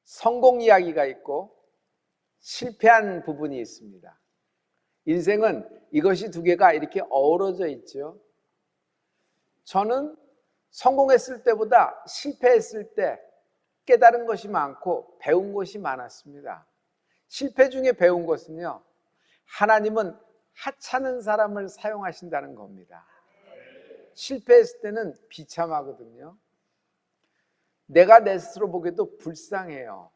성공 이야기가 있고 실패한 부분이 있습니다. 인생은 이것이 두 개가 이렇게 어우러져 있죠. 저는 성공했을 때보다 실패했을 때 깨달은 것이 많고 배운 것이 많았습니다. 실패 중에 배운 것은요, 하나님은 하찮은 사람을 사용하신다는 겁니다. 실패했을 때는 비참하거든요. 내가 내 스스로 보기에도 불쌍해요.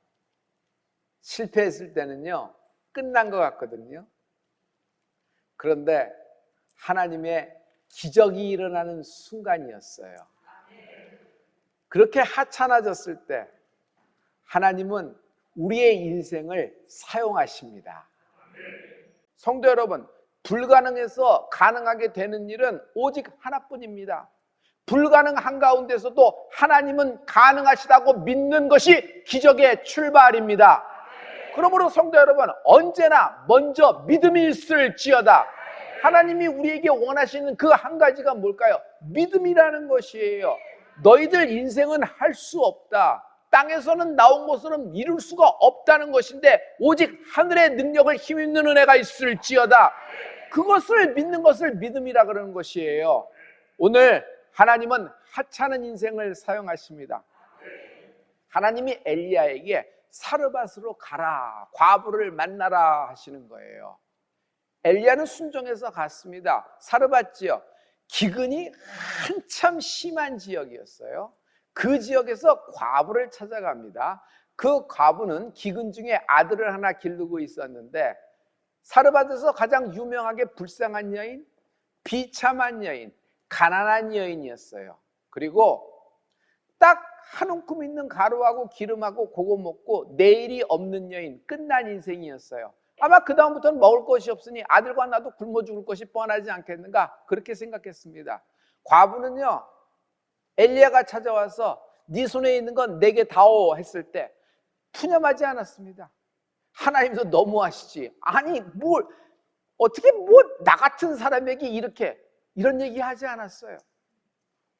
실패했을 때는요, 끝난 것 같거든요. 그런데 하나님의 기적이 일어나는 순간이었어요. 그렇게 하찮아졌을 때 하나님은 우리의 인생을 사용하십니다. 성도 여러분, 불가능해서 가능하게 되는 일은 오직 하나뿐입니다. 불가능한 가운데서도 하나님은 가능하시다고 믿는 것이 기적의 출발입니다. 그러므로 성도 여러분, 언제나 먼저 믿음이 있을지어다. 하나님이 우리에게 원하시는 그 한 가지가 뭘까요? 믿음이라는 것이에요. 너희들 인생은 할 수 없다. 땅에서는 나온 것으로는 이룰 수가 없다는 것인데 오직 하늘의 능력을 힘입는 은혜가 있을지어다. 그것을 믿는 것을 믿음이라 그러는 것이에요. 오늘 하나님은 하찮은 인생을 사용하십니다. 하나님이 엘리야에게 사르밧으로 가라, 과부를 만나라 하시는 거예요. 엘리야는 순종해서 갔습니다. 사르밧지역, 기근이 한참 심한 지역이었어요. 그 지역에서 과부를 찾아갑니다. 그 과부는 기근 중에 아들을 하나 기르고 있었는데 사르밧에서 가장 유명하게 불쌍한 여인, 비참한 여인, 가난한 여인이었어요. 그리고 딱 한 움큼 있는 가루하고 기름하고 그거 먹고 내일이 없는 여인, 끝난 인생이었어요. 아마 그 다음부터는 먹을 것이 없으니 아들과 나도 굶어 죽을 것이 뻔하지 않겠는가, 그렇게 생각했습니다. 과부는요, 엘리야가 찾아와서 네 손에 있는 건 내게 다오 했을 때 푸념하지 않았습니다. 하나님도 너무하시지. 아니 뭘 어떻게 나 같은 사람에게 이런 얘기 하지 않았어요.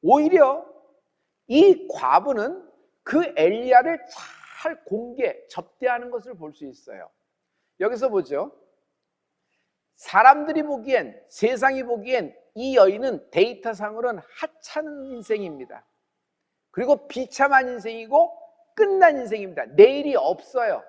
오히려 이 과부는 그 엘리야를 잘 접대하는 것을 볼 수 있어요. 여기서 보죠. 사람들이 보기엔, 세상이 보기엔 이 여인은 데이터상으로는 하찮은 인생입니다. 그리고 비참한 인생이고 끝난 인생입니다. 내일이 없어요.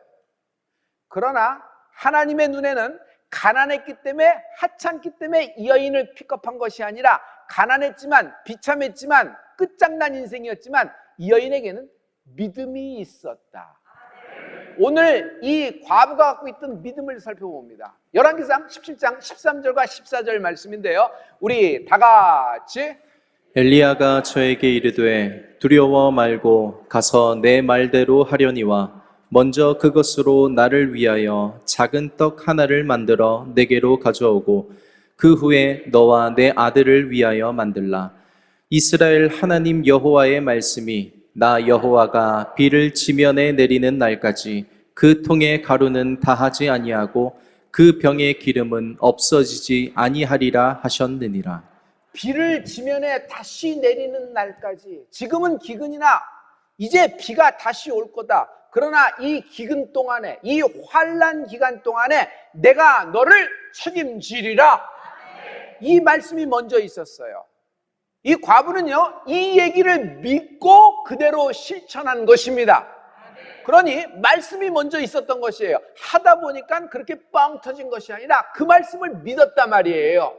그러나 하나님의 눈에는 가난했기 때문에, 하찮기 때문에 이 여인을 픽업한 것이 아니라 가난했지만 비참했지만 끝장난 인생이었지만 이 여인에게는 믿음이 있었다. 오늘 이 과부가 갖고 있던 믿음을 살펴봅니다. 열왕기상 17장 13절과 14절 말씀인데요, 우리 다 같이 엘리야가 저에게 이르되 두려워 말고 가서 내 말대로 하려니와 먼저 그것으로 나를 위하여 작은 떡 하나를 만들어 내게로 가져오고 그 후에 너와 내 아들을 위하여 만들라. 이스라엘 하나님 여호와의 말씀이 나 여호와가 비를 지면에 내리는 날까지 그 통의 가루는 다하지 아니하고 그 병의 기름은 없어지지 아니하리라 하셨느니라. 비를 지면에 다시 내리는 날까지, 지금은 기근이나 이제 비가 다시 올 거다. 그러나 이 기근 동안에, 이 환난 기간 동안에 내가 너를 책임지리라. 이 말씀이 먼저 있었어요. 이 과부는요, 이 얘기를 믿고 그대로 실천한 것입니다. 그러니 말씀이 먼저 있었던 것이에요. 하다 보니까 그렇게 뻥 터진 것이 아니라 그 말씀을 믿었단 말이에요.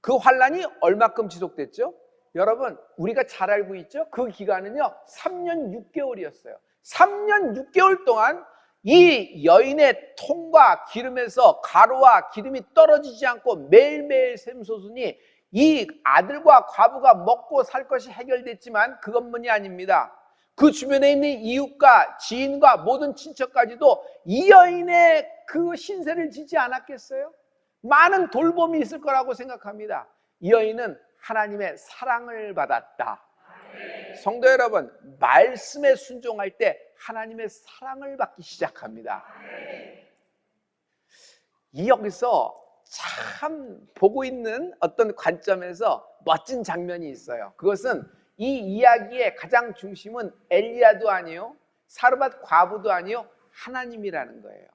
그 환난이 얼마큼 지속됐죠? 여러분, 우리가 잘 알고 있죠? 그 기간은요 3년 6개월이었어요 3년 6개월 동안 이 여인의 통과 기름에서 가루와 기름이 떨어지지 않고 매일매일 샘솟으니 이 아들과 과부가 먹고 살 것이 해결됐지만 그것만이 아닙니다. 그 주변에 있는 이웃과 지인과 모든 친척까지도 이 여인의 그 신세를 지지 않았겠어요? 많은 돌봄이 있을 거라고 생각합니다. 이 여인은 하나님의 사랑을 받았다. 성도 여러분, 말씀에 순종할 때 하나님의 사랑을 받기 시작합니다. 여기서 참 보고 있는 어떤 관점에서 멋진 장면이 있어요. 그것은 이 이야기의 가장 중심은 엘리야도 아니에요, 사르밧 과부도 아니요, 하나님이라는 거예요.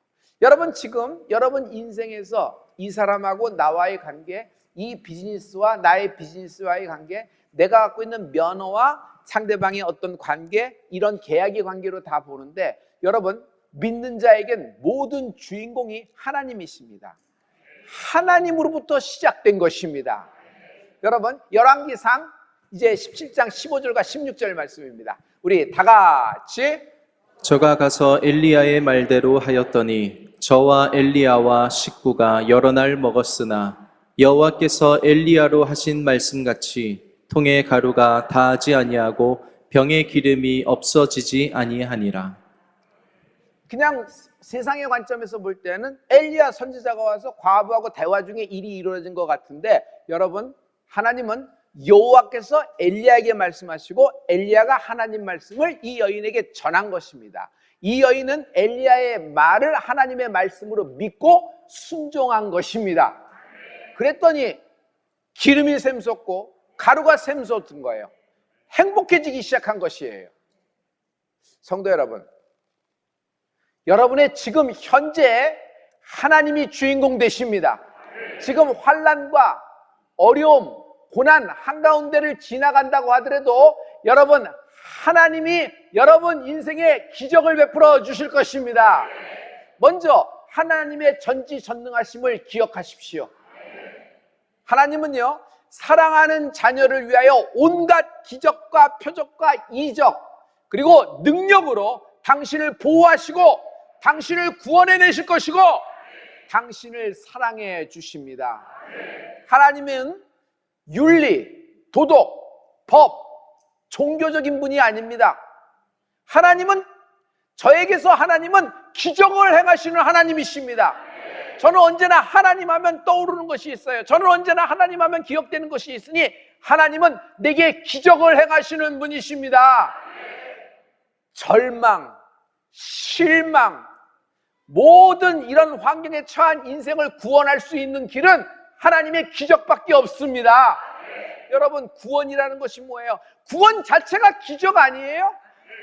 여러분, 지금 여러분 인생에서 이 사람하고 나와의 관계, 이 비즈니스와 나의 비즈니스와의 관계, 내가 갖고 있는 면허와 상대방의 어떤 관계, 이런 계약의 관계로 다 보는데, 여러분, 믿는 자에겐 모든 주인공이 하나님이십니다. 하나님으로부터 시작된 것입니다. 여러분, 열왕기상 이제 17장 15절과 16절 말씀입니다. 우리 다 같이. 저가 가서 엘리야의 말대로 하였더니 저와 엘리야와 식구가 여러 날 먹었으나 여호와께서 엘리야로 하신 말씀같이 통의 가루가 다하지 아니하고 병의 기름이 없어지지 아니하니라. 그냥 세상의 관점에서 볼 때는 엘리야 선지자가 와서 과부하고 대화 중에 일이 이루어진 것 같은데, 여러분, 하나님은 여호와께서 엘리야에게 말씀하시고 엘리야가 하나님 말씀을 이 여인에게 전한 것입니다. 이 여인은 엘리야의 말을 하나님의 말씀으로 믿고 순종한 것입니다. 그랬더니 기름이 샘솟고 가루가 샘솟은 거예요. 행복해지기 시작한 것이에요. 성도 여러분, 여러분의 지금 현재 하나님이 주인공 되십니다. 지금 환난과 어려움, 고난 한가운데를 지나간다고 하더라도 여러분, 하나님이 여러분 인생에 기적을 베풀어 주실 것입니다. 먼저 하나님의 전지전능하심을 기억하십시오. 하나님은요, 사랑하는 자녀를 위하여 온갖 기적과 표적과 이적 그리고 능력으로 당신을 보호하시고 당신을 구원해내실 것이고 당신을 사랑해 주십니다. 하나님은 윤리, 도덕, 법, 종교적인 분이 아닙니다. 하나님은, 저에게서 하나님은 기적을 행하시는 하나님이십니다. 저는 언제나 하나님 하면 떠오르는 것이 있어요. 저는 언제나 하나님 하면 기억되는 것이 있으니 하나님은 내게 기적을 행하시는 분이십니다. 절망, 실망, 모든 이런 환경에 처한 인생을 구원할 수 있는 길은 하나님의 기적밖에 없습니다. 여러분, 구원이라는 것이 뭐예요? 구원 자체가 기적 아니에요?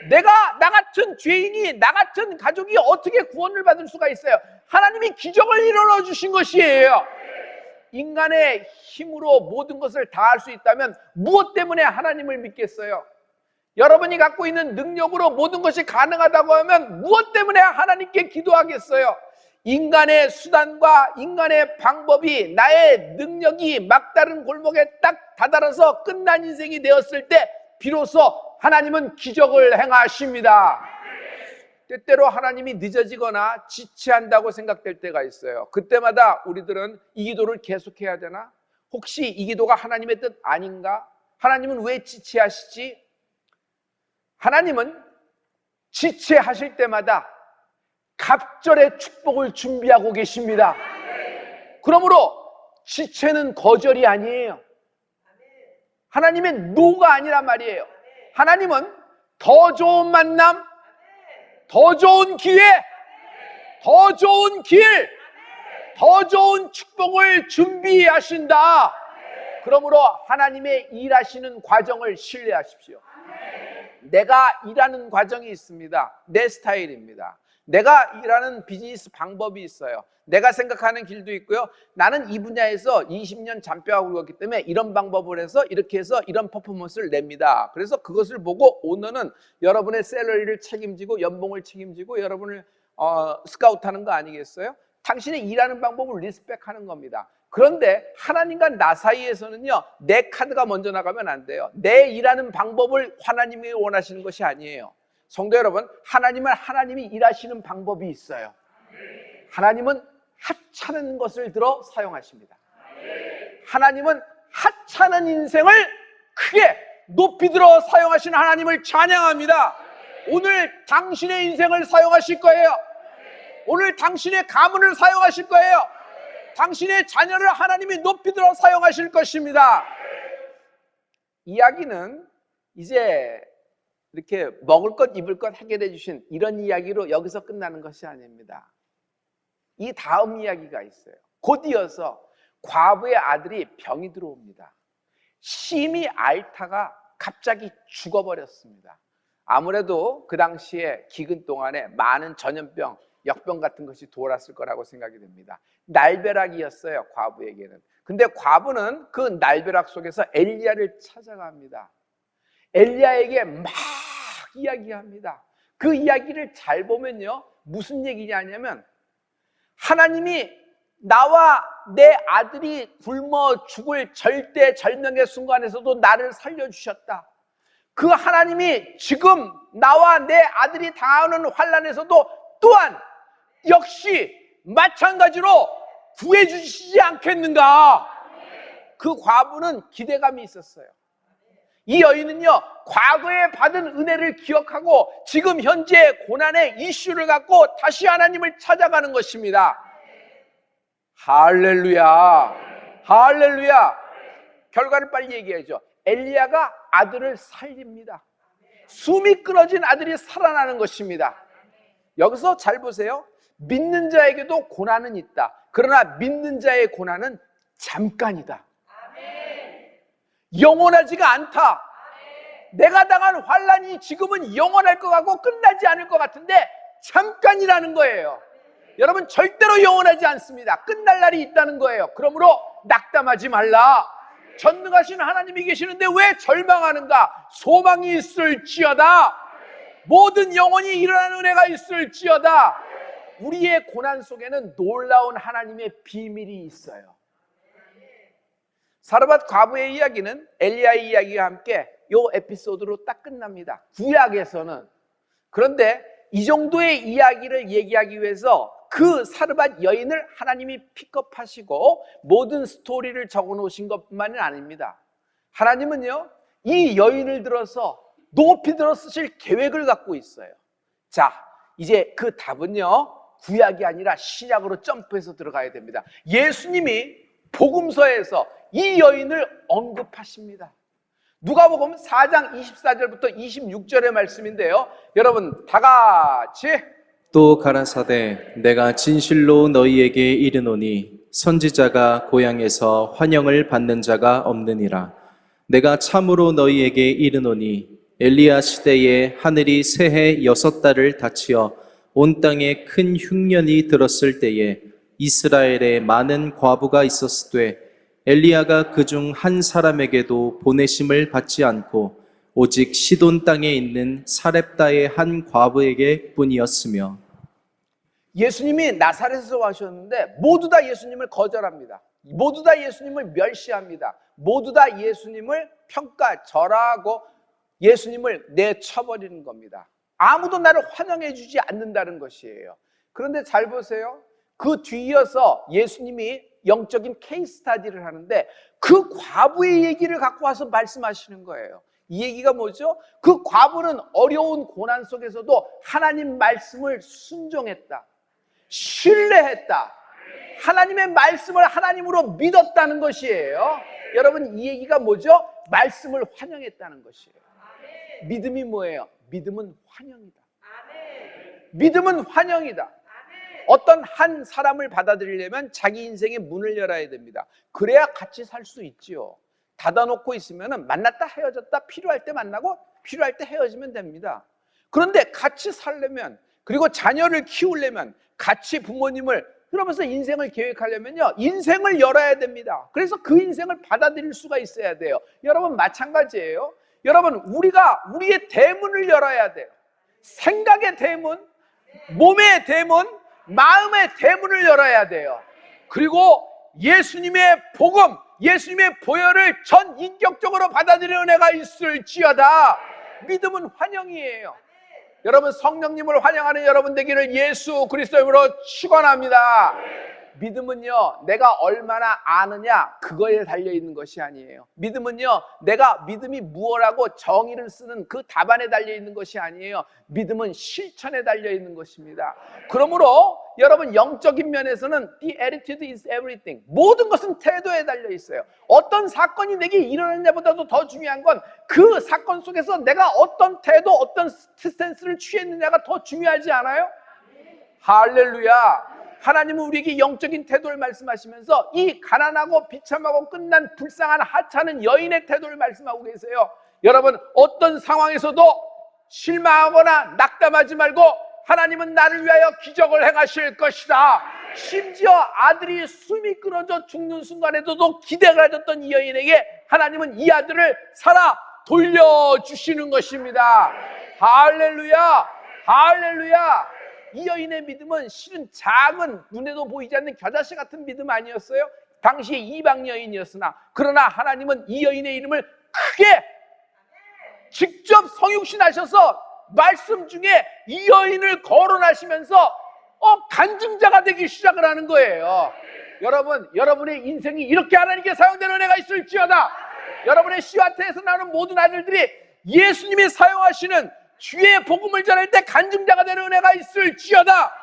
나 같은 죄인이, 나 같은 가족이 어떻게 구원을 받을 수가 있어요? 하나님이 기적을 일어나 주신 것이에요. 인간의 힘으로 모든 것을 다 할 수 있다면 무엇 때문에 하나님을 믿겠어요? 여러분이 갖고 있는 능력으로 모든 것이 가능하다고 하면 무엇 때문에 하나님께 기도하겠어요? 인간의 수단과 인간의 방법이 나의 능력이 막다른 골목에 딱 다다라서 끝난 인생이 되었을 때 비로소 하나님은 기적을 행하십니다. 때때로 하나님이 늦어지거나 지체한다고 생각될 때가 있어요. 그때마다 우리들은 이 기도를 계속해야 되나? 혹시 이 기도가 하나님의 뜻 아닌가? 하나님은 왜 지체하시지? 하나님은 지체하실 때마다 갑절의 축복을 준비하고 계십니다. 그러므로 지체는 거절이 아니에요. 하나님의 노가 아니란 말이에요. 하나님은 더 좋은 만남, 더 좋은 기회, 더 좋은 길, 더 좋은 축복을 준비하신다. 그러므로 하나님의 일하시는 과정을 신뢰하십시오. 내가 일하는 과정이 있습니다. 내 스타일입니다. 내가 일하는 비즈니스 방법이 있어요. 내가 생각하는 길도 있고요. 나는 이 분야에서 20년 잔뼈하고 굵었기 때문에 이런 방법을 해서 이렇게 해서 이런 퍼포먼스를 냅니다. 그래서 그것을 보고 오너는 여러분의 샐러리를 책임지고 연봉을 책임지고 여러분을 스카우트하는 거 아니겠어요? 당신의 일하는 방법을 리스펙하는 겁니다. 그런데 하나님과 나 사이에서는요, 내 카드가 먼저 나가면 안 돼요. 내 일하는 방법을 하나님이 원하시는 것이 아니에요. 성도 여러분, 하나님은 하나님이 일하시는 방법이 있어요. 하나님은 하찮은 것을 들어 사용하십니다. 하나님은 하찮은 인생을 크게 높이 들어 사용하시는 하나님을 찬양합니다. 오늘 당신의 인생을 사용하실 거예요. 오늘 당신의 가문을 사용하실 거예요. 당신의 자녀를 하나님이 높이 들어 사용하실 것입니다. 이야기는 이제 이렇게 먹을 것 입을 것 해결해 주신 이런 이야기로 여기서 끝나는 것이 아닙니다. 이 다음 이야기가 있어요. 곧 이어서 과부의 아들이 병이 들어옵니다. 심히 앓다가 갑자기 죽어버렸습니다. 아무래도 그 당시에 기근 동안에 많은 전염병, 역병 같은 것이 돌았을 거라고 생각이 됩니다. 날벼락이었어요, 과부에게는. 근데 과부는 그 날벼락 속에서 엘리야를 찾아갑니다. 엘리야에게 막 이야기합니다. 그 이야기를 잘 보면요, 무슨 얘기냐면 하나님이 나와 내 아들이 굶어 죽을 절대절명의 순간에서도 나를 살려주셨다. 그 하나님이 지금 나와 내 아들이 당하는 환난에서도 또한 역시 마찬가지로 구해주시지 않겠는가. 그 과부는 기대감이 있었어요. 이 여인은요, 과거에 받은 은혜를 기억하고 지금 현재 고난의 이슈를 갖고 다시 하나님을 찾아가는 것입니다. 할렐루야, 할렐루야. 결과를 빨리 얘기해야죠. 엘리야가 아들을 살립니다. 숨이 끊어진 아들이 살아나는 것입니다. 여기서 잘 보세요. 믿는 자에게도 고난은 있다. 그러나 믿는 자의 고난은 잠깐이다. 영원하지가 않다. 내가 당한 환난이 지금은 영원할 것 같고 끝나지 않을 것 같은데 잠깐이라는 거예요. 여러분, 절대로 영원하지 않습니다. 끝날 날이 있다는 거예요. 그러므로 낙담하지 말라. 전능하신 하나님이 계시는데 왜 절망하는가? 소망이 있을지어다. 모든 영혼이 일어나는 은혜가 있을지어다. 우리의 고난 속에는 놀라운 하나님의 비밀이 있어요. 사르밧 과부의 이야기는 엘리야의 이야기와 함께 이 에피소드로 딱 끝납니다. 구약에서는. 그런데 이 정도의 이야기를 얘기하기 위해서 그 사르밧 여인을 하나님이 픽업하시고 모든 스토리를 적어놓으신 것만은 아닙니다. 하나님은요, 이 여인을 들어서 높이 들어 쓰실 계획을 갖고 있어요. 자, 이제 그 답은요, 구약이 아니라 신약으로 점프해서 들어가야 됩니다. 예수님이 복음서에서 이 여인을 언급하십니다. 누가복음 4장 24절부터 26절의 말씀인데요, 여러분 다 같이 또 가라사대 내가 진실로 너희에게 이르노니 선지자가 고향에서 환영을 받는 자가 없느니라. 내가 참으로 너희에게 이르노니 엘리야 시대에 하늘이 새해 6달을 닫히어 온 땅에 큰 흉년이 들었을 때에 이스라엘에 많은 과부가 있었으되 엘리야가 그중 한 사람에게도 보내심을 받지 않고 오직 시돈 땅에 있는 사렙다의 한 과부에게 뿐이었으며. 예수님이 나사렛에서 와셨는데 모두 다 예수님을 거절합니다. 모두 다 예수님을 멸시합니다. 모두 다 예수님을 평가절하하고 예수님을 내쳐버리는 겁니다. 아무도 나를 환영해 주지 않는다는 것이에요. 그런데 잘 보세요. 그 뒤이어서 예수님이 영적인 케이스 스타디를 하는데 그 과부의 얘기를 갖고 와서 말씀하시는 거예요. 이 얘기가 뭐죠? 그 과부는 어려운 고난 속에서도 하나님 말씀을 순종했다. 신뢰했다. 하나님의 말씀을 하나님으로 믿었다는 것이에요. 여러분, 이 얘기가 뭐죠? 말씀을 환영했다는 것이에요. 믿음이 뭐예요? 믿음은 환영이다. 믿음은 환영이다. 어떤 한 사람을 받아들이려면 자기 인생의 문을 열어야 됩니다. 그래야 같이 살 수 있지요. 닫아놓고 있으면 만났다 헤어졌다 필요할 때 만나고 필요할 때 헤어지면 됩니다. 그런데 같이 살려면, 그리고 자녀를 키우려면, 같이 부모님을 그러면서 인생을 계획하려면요, 인생을 열어야 됩니다. 그래서 그 인생을 받아들일 수가 있어야 돼요. 여러분, 마찬가지예요. 여러분, 우리가 우리의 대문을 열어야 돼요. 생각의 대문, 몸의 대문, 마음의 대문을 열어야 돼요. 그리고 예수님의 복음, 예수님의 보혈을 전 인격적으로 받아들이는 은혜가 있을지어다. 믿음은 환영이에요. 여러분, 성령님을 환영하는 여러분 되기를 예수 그리스도의 이름으로 축원합니다. 믿음은요, 내가 얼마나 아느냐 그거에 달려있는 것이 아니에요. 믿음은요, 내가 믿음이 무엇라고 정의를 쓰는 그 답안에 달려있는 것이 아니에요. 믿음은 실천에 달려있는 것입니다. 그러므로 여러분, 영적인 면에서는 the attitude is everything. 모든 것은 태도에 달려있어요. 어떤 사건이 내게 일어났냐보다도 더 중요한 건 그 사건 속에서 내가 어떤 태도, 어떤 스탠스를 취했느냐가 더 중요하지 않아요? 할렐루야. 하나님은 우리에게 영적인 태도를 말씀하시면서 이 가난하고 비참하고 끝난 불쌍한 하찮은 여인의 태도를 말씀하고 계세요. 여러분, 어떤 상황에서도 실망하거나 낙담하지 말고 하나님은 나를 위하여 기적을 행하실 것이다. 심지어 아들이 숨이 끊어져 죽는 순간에도 기대가 가졌던 이 여인에게 하나님은 이 아들을 살아 돌려주시는 것입니다. 할렐루야, 할렐루야. 이 여인의 믿음은 실은 작은, 눈에도 보이지 않는 겨자씨 같은 믿음 아니었어요? 당시의 이방 여인이었으나, 그러나 하나님은 이 여인의 이름을 크게 직접 성육신하셔서 말씀 중에 이 여인을 거론하시면서 간증자가 되기 시작을 하는 거예요. 여러분, 여러분의 인생이 이렇게 하나님께 사용되는 은혜가 있을지어다. 여러분의 씨와태에서 나오는 모든 아들들이 예수님이 사용하시는 주의 복음을 전할 때 간증자가 되는 은혜가 있을지어다.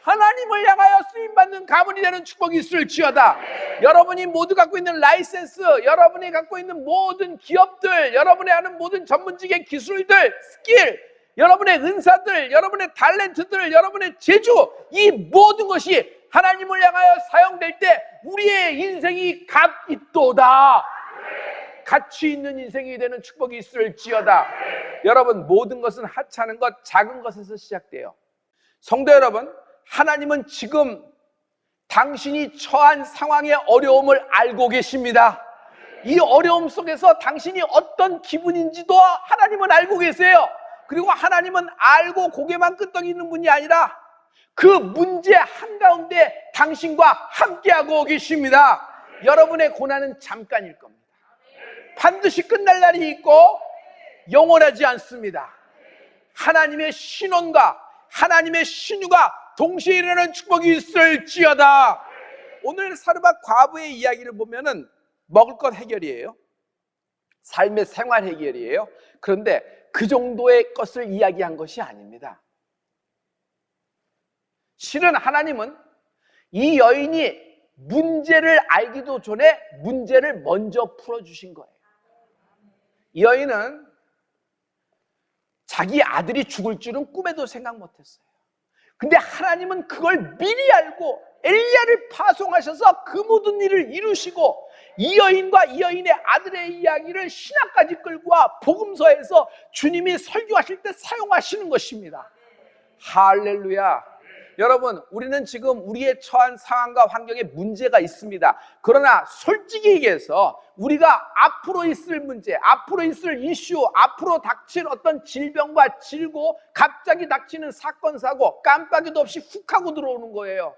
하나님을 향하여 쓰임받는 가문이 되는 축복이 있을지어다. 여러분이 모두 갖고 있는 라이센스, 여러분이 갖고 있는 모든 기업들, 여러분이 하는 모든 전문직의 기술들, 스킬, 여러분의 은사들, 여러분의 탤런트들, 여러분의 재주, 이 모든 것이 하나님을 향하여 사용될 때 우리의 인생이 값 있도다. 가치 있는 인생이 되는 축복이 있을지어다. 여러분, 모든 것은 하찮은 것, 작은 것에서 시작돼요. 성도 여러분, 하나님은 지금 당신이 처한 상황의 어려움을 알고 계십니다. 이 어려움 속에서 당신이 어떤 기분인지도 하나님은 알고 계세요. 그리고 하나님은 알고 고개만 끄덕이는 분이 아니라 그 문제 한가운데 당신과 함께하고 계십니다. 여러분의 고난은 잠깐일 겁니다. 반드시 끝날 날이 있고 영원하지 않습니다. 하나님의 신원과 하나님의 신유가 동시에 일어나는 축복이 있을지어다. 오늘 사르밧 과부의 이야기를 보면은 먹을 것 해결이에요. 삶의 생활 해결이에요. 그런데 그 정도의 것을 이야기한 것이 아닙니다. 실은 하나님은 이 여인이 문제를 알기도 전에 문제를 먼저 풀어주신 거예요. 이 여인은 자기 아들이 죽을 줄은 꿈에도 생각 못했어요. 근데 하나님은 그걸 미리 알고 엘리야를 파송하셔서 그 모든 일을 이루시고 이 여인과 이 여인의 아들의 이야기를 신학까지 끌고 와 복음서에서 주님이 설교하실 때 사용하시는 것입니다. 할렐루야. 여러분, 우리는 지금 우리의 처한 상황과 환경에 문제가 있습니다. 그러나 솔직히 얘기해서 우리가 앞으로 있을 문제, 앞으로 있을 이슈, 앞으로 닥칠 어떤 질병과 질고 갑자기 닥치는 사건, 사고 깜빡이도 없이 훅 하고 들어오는 거예요.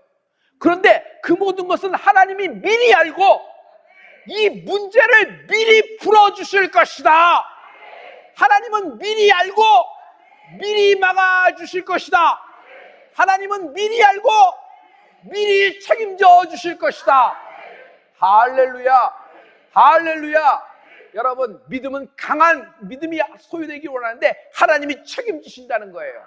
그런데 그 모든 것은 하나님이 미리 알고 이 문제를 미리 풀어주실 것이다. 하나님은 미리 알고 미리 막아주실 것이다. 하나님은 미리 알고 미리 책임져 주실 것이다. 할렐루야, 할렐루야. 여러분, 믿음은 강한 믿음이 소유되기 원하는데 하나님이 책임지신다는 거예요.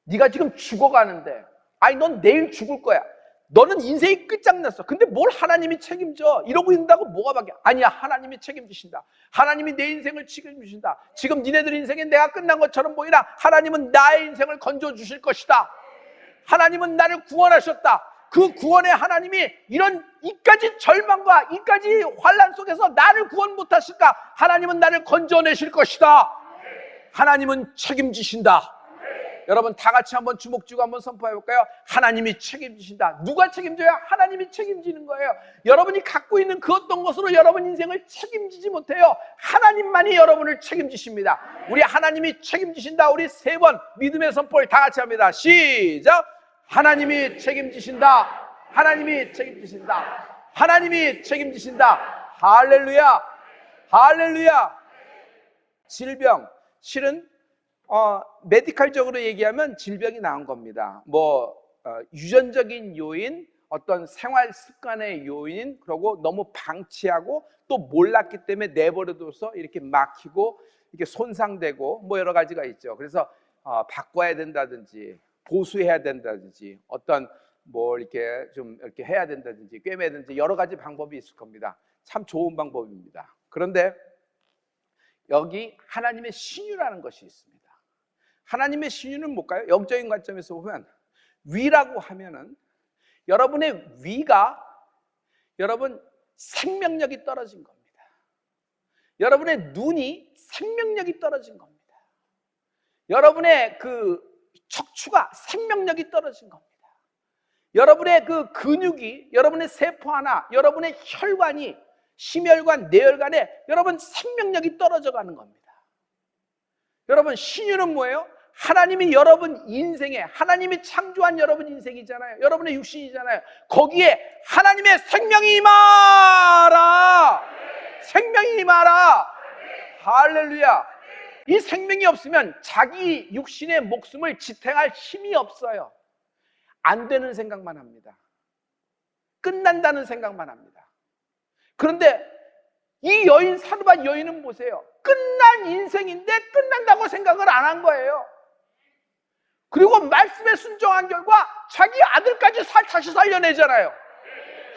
네가 지금 죽어가는데, 아니 넌 내일 죽을 거야. 너는 인생이 끝장났어. 근데 뭘 하나님이 책임져? 이러고 있는다고 뭐가 바뀌어? 아니야, 하나님이 책임지신다. 하나님이 내 인생을 책임지신다. 지금 니네들 인생에 내가 끝난 것처럼 보이나 하나님은 나의 인생을 건져주실 것이다. 하나님은 나를 구원하셨다. 그 구원의 하나님이 이런 이까지 절망과 이까지 환난 속에서 나를 구원 못하실까? 하나님은 나를 건져내실 것이다. 하나님은 책임지신다. 여러분, 다 같이 한번 주먹 쥐고 한번 선포해 볼까요? 하나님이 책임지신다. 누가 책임져야? 하나님이 책임지는 거예요. 여러분이 갖고 있는 그 어떤 것으로 여러분 인생을 책임지지 못해요. 하나님만이 여러분을 책임지십니다. 우리 하나님이 책임지신다. 우리 3번 믿음의 선포를 다 같이 합니다. 시작. 하나님이 책임지신다. 하나님이 책임지신다. 하나님이 책임지신다. 할렐루야, 할렐루야. 질병, 실은 메디컬적으로 얘기하면 질병이 나온 겁니다. 유전적인 요인, 어떤 생활 습관의 요인, 그리고 너무 방치하고 또 몰랐기 때문에 내버려둬서 이렇게 막히고 이렇게 손상되고 여러 가지가 있죠. 그래서 바꿔야 된다든지 보수해야 된다든지 어떤 이렇게 좀 이렇게 해야 된다든지 꿰매야 된다든지 여러 가지 방법이 있을 겁니다. 참 좋은 방법입니다. 그런데 여기 하나님의 신유라는 것이 있습니다. 하나님의 신유는 뭘까요? 영적인 관점에서 보면 위라고 하면은 여러분의 위가 여러분 생명력이 떨어진 겁니다. 여러분의 눈이 생명력이 떨어진 겁니다. 여러분의 그 척추가 생명력이 떨어진 겁니다. 여러분의 그 근육이, 여러분의 세포 하나, 여러분의 혈관이, 심혈관, 뇌혈관에 여러분 생명력이 떨어져 가는 겁니다. 여러분, 신유는 뭐예요? 하나님이 여러분 인생에, 하나님이 창조한 여러분 인생이잖아요. 여러분의 육신이잖아요. 거기에 하나님의 생명이 임하라. 생명이 임하라. 할렐루야. 이 생명이 없으면 자기 육신의 목숨을 지탱할 힘이 없어요. 안 되는 생각만 합니다. 끝난다는 생각만 합니다. 그런데 이 여인, 사르밧 여인은 보세요. 끝난 인생인데 끝난다고 생각을 안 한 거예요. 그리고 말씀에 순종한 결과 자기 아들까지 다시 살려내잖아요.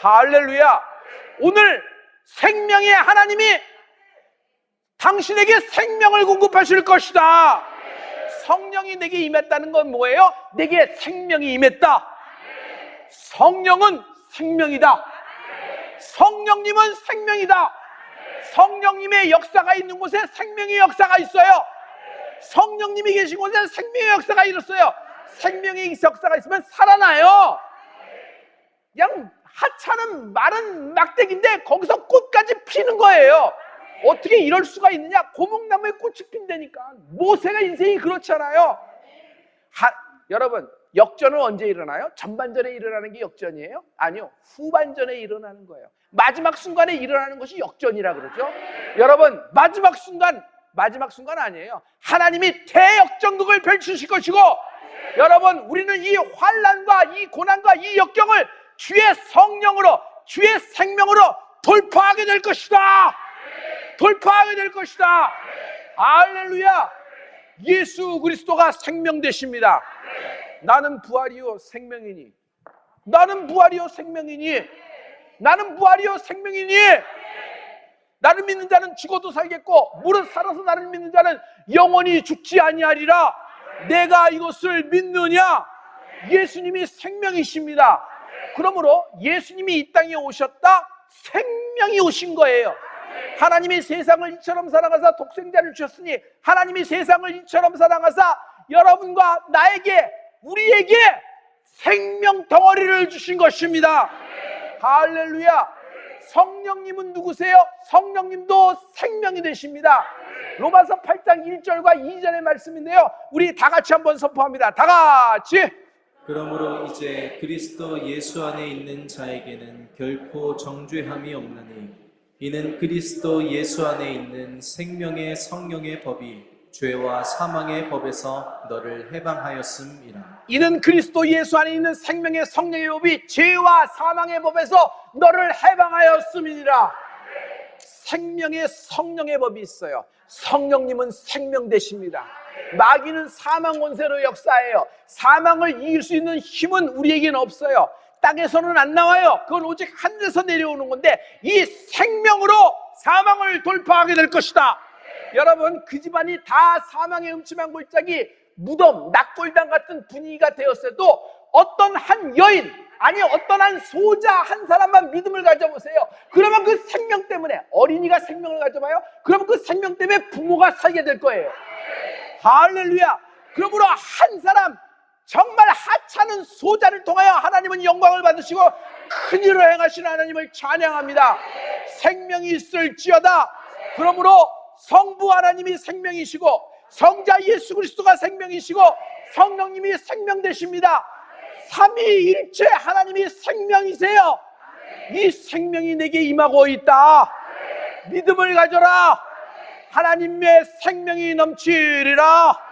할렐루야. 오늘 생명의 하나님이 당신에게 생명을 공급하실 것이다. 성령이 내게 임했다는 건 뭐예요? 내게 생명이 임했다. 성령은 생명이다. 성령님은 생명이다. 성령님의 역사가 있는 곳에 생명의 역사가 있어요. 성령님이 계신 곳에 생명의 역사가 있었어요. 생명의 역사가 있으면 살아나요. 그냥 하찮은 마른 막대기인데 거기서 꽃까지 피는 거예요. 어떻게 이럴 수가 있느냐? 고목나무에 꽃이 핀다니까. 모세가 인생이 그렇잖아요. 여러분, 역전은 언제 일어나요? 전반전에 일어나는 게 역전이에요? 아니요, 후반전에 일어나는 거예요. 마지막 순간에 일어나는 것이 역전이라 그러죠. 여러분, 마지막 순간 아니에요. 하나님이 대역전극을 펼치실 것이고, 여러분, 우리는 이 환난과 이 고난과 이 역경을 주의 성령으로, 주의 생명으로 돌파하게 될 것이다. 돌파하게 될 것이다. 할렐루야. 예수 그리스도가 생명 되십니다. 나는 부활이요 생명이니, 나는 부활이요 생명이니, 나는 부활이요 생명이니, 나를 믿는 자는 죽어도 살겠고 무릇 살아서 나를 믿는 자는 영원히 죽지 아니하리라. 내가 이것을 믿느냐? 예수님이 생명이십니다. 그러므로 예수님이 이 땅에 오셨다, 생명이 오신 거예요. 하나님이 세상을 이처럼 사랑하사 독생자를 주셨으니 하나님이 세상을 이처럼 사랑하사 여러분과 나에게, 우리에게 생명 덩어리를 주신 것입니다. 할렐루야. 성령님은 누구세요? 성령님도 생명이 되십니다. 로마서 8장 1절과 2절의 말씀인데요, 우리 다 같이 한번 선포합니다. 다 같이. 그러므로 이제 그리스도 예수 안에 있는 자에게는 결코 정죄함이 없나니 이는 그리스도 예수 안에 있는 생명의 성령의 법이 죄와 사망의 법에서 너를 해방하였음이라. 이는 그리스도 예수 안에 있는 생명의 성령의 법이 죄와 사망의 법에서 너를 해방하였음이니라. 생명의 성령의 법이 있어요. 성령님은 생명 되십니다. 마귀는 사망 권세로 역사해요. 사망을 이길 수 있는 힘은 우리에게는 없어요. 땅에서는 안 나와요. 그건 오직 하늘에서 내려오는 건데, 이 생명으로 사망을 돌파하게 될 것이다. 여러분, 그 집안이 다 사망의 음침한 골짜기, 무덤, 낙골당 같은 분위기가 되었어도 어떤 한 여인, 아니 어떤 한 소자 한 사람만 믿음을 가져보세요. 그러면 그 생명 때문에, 어린이가 생명을 가져봐요. 그러면 그 생명 때문에 부모가 살게 될 거예요. 할렐루야. 그러므로 한 사람, 정말 하찮은 소자를 통하여 하나님은 영광을 받으시고 큰 일을 행하시는 하나님을 찬양합니다. 생명이 있을지어다. 그러므로 성부 하나님이 생명이시고 성자 예수 그리스도가 생명이시고 성령님이 생명 되십니다. 삼위일체 하나님이 생명이세요. 이 생명이 내게 임하고 있다. 믿음을 가져라. 하나님의 생명이 넘치리라.